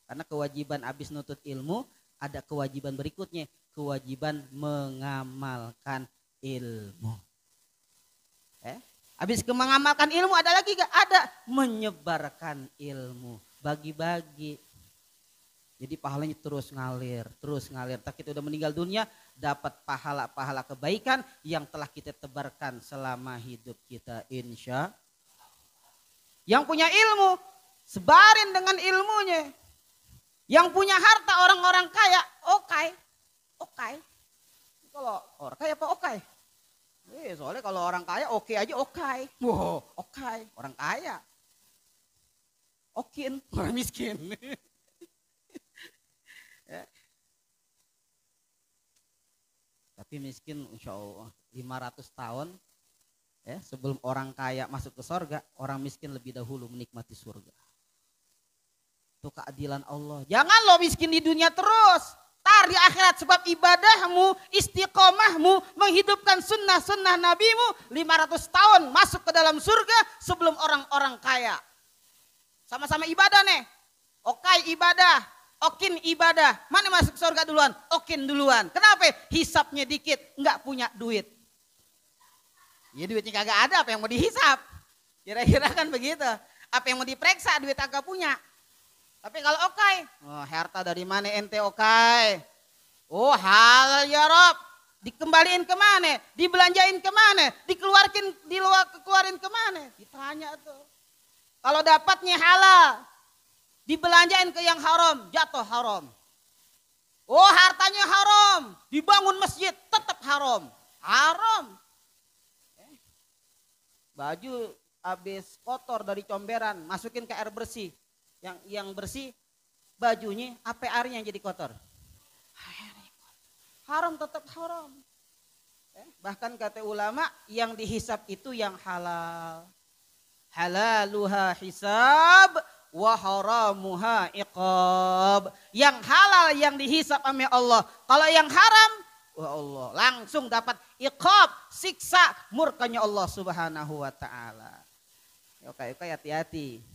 Karena kewajiban habis nutut ilmu, ada kewajiban berikutnya, kewajiban mengamalkan ilmu. Habis mengamalkan ilmu ada lagi gak? Ada menyebarkan ilmu, bagi-bagi. Jadi pahalanya terus ngalir. Tak kita udah meninggal dunia, dapat pahala-pahala kebaikan yang telah kita tebarkan selama hidup kita, insya. Yang punya ilmu, sebarin dengan ilmunya. Yang punya harta orang-orang kaya, oke. Kalau orang kaya apa oke? Soalnya kalau orang kaya oke aja oke. Wow, oke. Orang kaya. Okin, orang miskin. Ya. Tapi miskin insya Allah 500 tahun ya, sebelum orang kaya masuk ke surga, orang miskin lebih dahulu menikmati surga. Itu keadilan Allah. Jangan lo miskin di dunia terus. Tar di akhirat sebab ibadahmu, istiqomahmu, menghidupkan sunnah-sunnah nabimu 500 tahun masuk ke dalam surga sebelum orang-orang kaya. Sama-sama ibadah nih. Okai ibadah, okin ibadah. Mana masuk surga duluan? Okin duluan. Kenapa? Hisapnya dikit, nggak punya duit. Ya duitnya kagak ada, apa yang mau dihisap? Kira-kira kan begitu. Apa yang mau diperiksa, duit kagak punya. Tapi kalau okai, harta dari mana ente okai? Oh halal ya Rob, dikembaliin kemana? Dibelanjain kemana? Dikeluarin kemana? Ditanya tuh. Kalau dapatnya halal, dibelanjain ke yang haram, jatuh haram. Oh hartanya haram, dibangun masjid tetap haram. Haram. Baju habis kotor dari comberan, masukin ke air bersih. Yang bersih bajunya, apa airnya yang jadi kotor? Haram tetap haram. Bahkan kata ulama yang dihisap itu yang halal. Halaluha hisab wa haramuha iqab. Yang halal yang dihisap sama Allah. Kalau yang haram, wah Allah langsung dapat iqab, siksa murkanya Allah Subhanahu wa taala. Oke, hati-hati.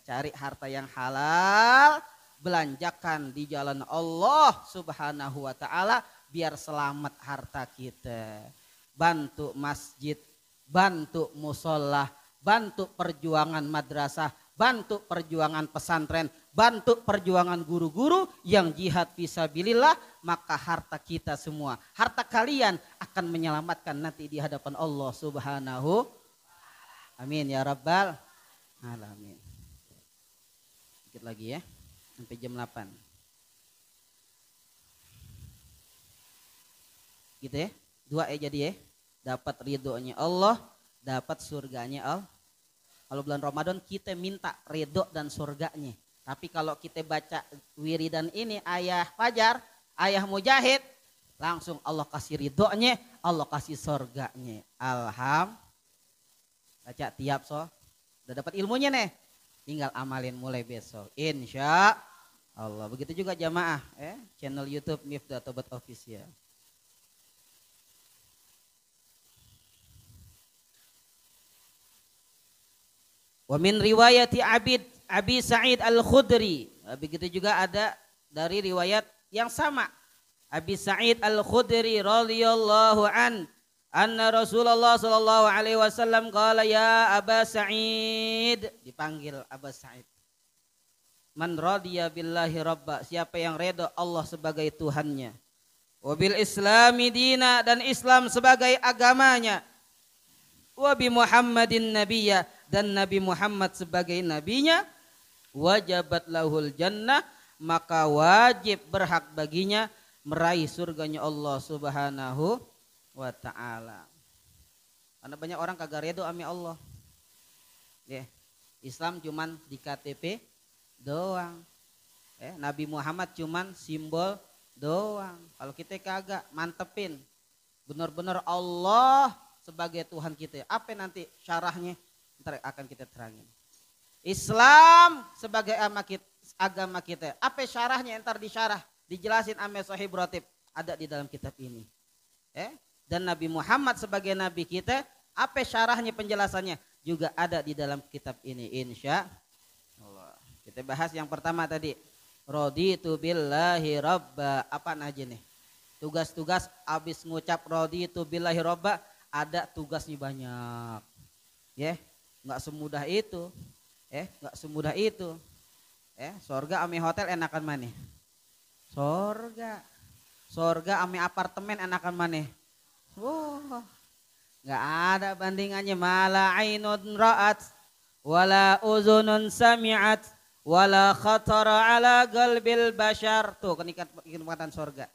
Cari harta yang halal, belanjakan di jalan Allah Subhanahu wa taala biar selamat harta kita. Bantu masjid, bantu musola, bantu perjuangan madrasah, bantu perjuangan pesantren, bantu perjuangan guru-guru yang jihad fisabilillah, maka harta kita semua, harta kalian akan menyelamatkan nanti di hadapan Allah Subhanahu. Amin ya rabbal alamin. Sedikit lagi ya, sampai jam 8. Gitu ya, 2 jadi ya. Dapat ridhonya Allah, dapat surganya Allah. Kalau bulan Ramadan kita minta ridho dan surganya. Tapi kalau kita baca wiridan ini, ayah Fajar, ayah Mujahid, langsung Allah kasih ridhonya, Allah kasih surganya. Alhamdulillah. Baca tiap udah dapat ilmunya nih. Tinggal amalin mulai besok. Insya Allah. Begitu juga jamaah. Channel YouTube Miftah Tobat Official. Wa min riwayati Abi Sa'id Al-Khudri. Begitu juga ada dari riwayat yang sama. Abi Sa'id Al-Khudri radhiyallahu anna Rasulullah sallallahu alaihi wasallam qala ya Aba Sa'id, dipanggil Aba Sa'id. Man radiya billahi rabba, siapa yang redha Allah sebagai Tuhannya. Wa bil islami dina, dan Islam sebagai agamanya. Wa bi Muhammadin nabiyya, dan Nabi Muhammad sebagai nabinya. Wajabat lahul jannah, maka wajib berhak baginya meraih surganya Allah Subhanahu wa ta'ala. Karena banyak orang kagak redo sama Allah. Islam cuman di KTP doang. Nabi Muhammad cuman simbol doang. Kalau kita kagak mantepin benar-benar Allah sebagai Tuhan kita. Apa nanti syarahnya? Ntar akan kita terangin. Islam sebagai agama kita. Apa syarahnya? Ntar disyarah, dijelasin sama Sahih Ratib. Ada di dalam kitab ini. Dan Nabi Muhammad sebagai Nabi kita, apa syarahnya, penjelasannya juga ada di dalam kitab ini, insya Allah. Kita bahas yang pertama tadi, Raditu billahi robba. Apa aja nih? Tugas-tugas abis ngucap raditu billahi robba, ada tugasnya banyak. Ya, nggak semudah itu. Nggak semudah itu. Sorga ame hotel enakan mana? Sorga ame apartemen enakan mana? Wah, nggak ada bandingannya. Mala ainun ra'at, wala uzunun sami'at, wala khatara ala qalbil bashar. Tuh kenikmatan sorga.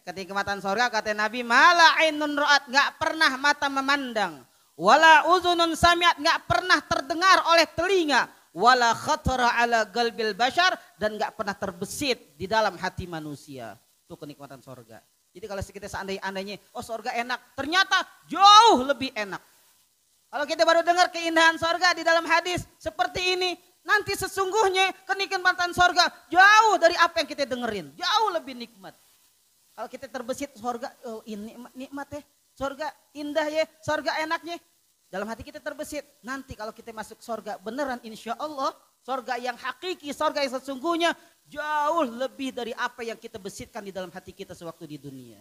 Kenikmatan sorga kata Nabi, mala ainun ra'at, nggak pernah mata memandang, wala uzunun sami'at, nggak pernah terdengar oleh telinga, wala khatara ala qalbil bashar, dan nggak pernah terbesit di dalam hati manusia. Itu kenikmatan sorga. Jadi kalau kita seandainya oh sorga enak, ternyata jauh lebih enak. Kalau kita baru dengar keindahan sorga di dalam hadis seperti ini, nanti sesungguhnya kenikmatan sorga jauh dari apa yang kita dengerin, jauh lebih nikmat. Kalau kita terbesit sorga, oh ini nikmat ya, sorga indah ya, sorga enaknya. Dalam hati kita terbesit. Nanti kalau kita masuk sorga beneran, insya Allah sorga yang hakiki, sorga yang sesungguhnya jauh lebih dari apa yang kita besitkan di dalam hati kita sewaktu di dunia.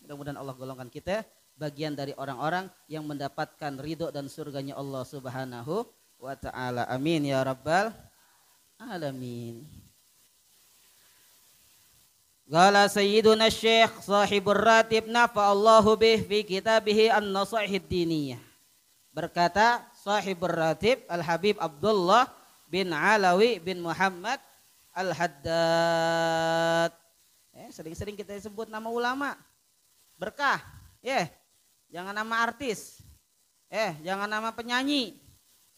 Mudah-mudahan Allah golongkan kita bagian dari orang-orang yang mendapatkan ridho dan surganya Allah Subhanahu wa ta'ala. Amin ya rabbal alamin. Qala sayyiduna syekh sahibur ratib nafa'allahu bih fi kitabih an-nasaihid diniyah. Berkata sahibur ratib Al-Habib Abdullah bin Alawi bin Muhammad Al-Haddad. Sering-sering kita sebut nama ulama. Berkah. Jangan nama artis. Jangan nama penyanyi.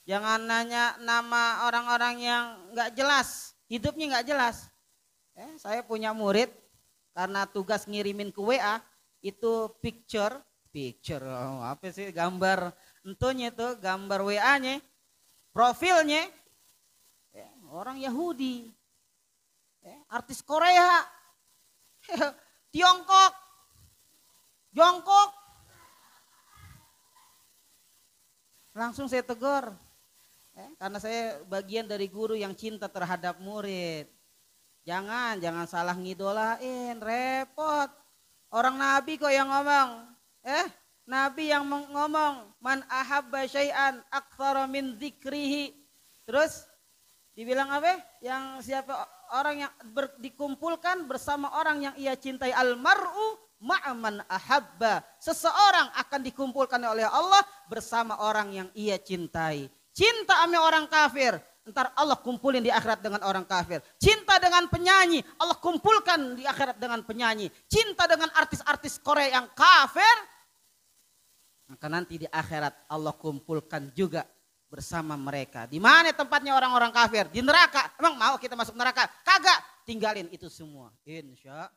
Jangan nanya nama orang-orang yang enggak jelas, hidupnya enggak jelas. Saya punya murid karena tugas ngirimin ke WA itu picture, apa sih, gambar entunya itu, gambar WA-nya, profilnya orang Yahudi, artis Korea, Tiongkok, Jongkok. Langsung saya tegur, karena saya bagian dari guru yang cinta terhadap murid. Jangan salah ngidolain, repot. Orang Nabi kok yang ngomong. Nabi yang ngomong, man ahabba syai'an aktsara min dzikrihi. Terus dibilang apa? Yang siapa orang yang dikumpulkan bersama orang yang ia cintai, almar'u ma'aman ahabba. Seseorang akan dikumpulkan oleh Allah bersama orang yang ia cintai. Cinta ame orang kafir, ntar Allah kumpulin di akhirat dengan orang kafir. Cinta dengan penyanyi, Allah kumpulkan di akhirat dengan penyanyi. Cinta dengan artis-artis Korea yang kafir, maka nanti di akhirat Allah kumpulkan juga bersama mereka. Di mana tempatnya orang-orang kafir? Di neraka. Emang mau kita masuk neraka? Kagak, tinggalin itu semua. Insya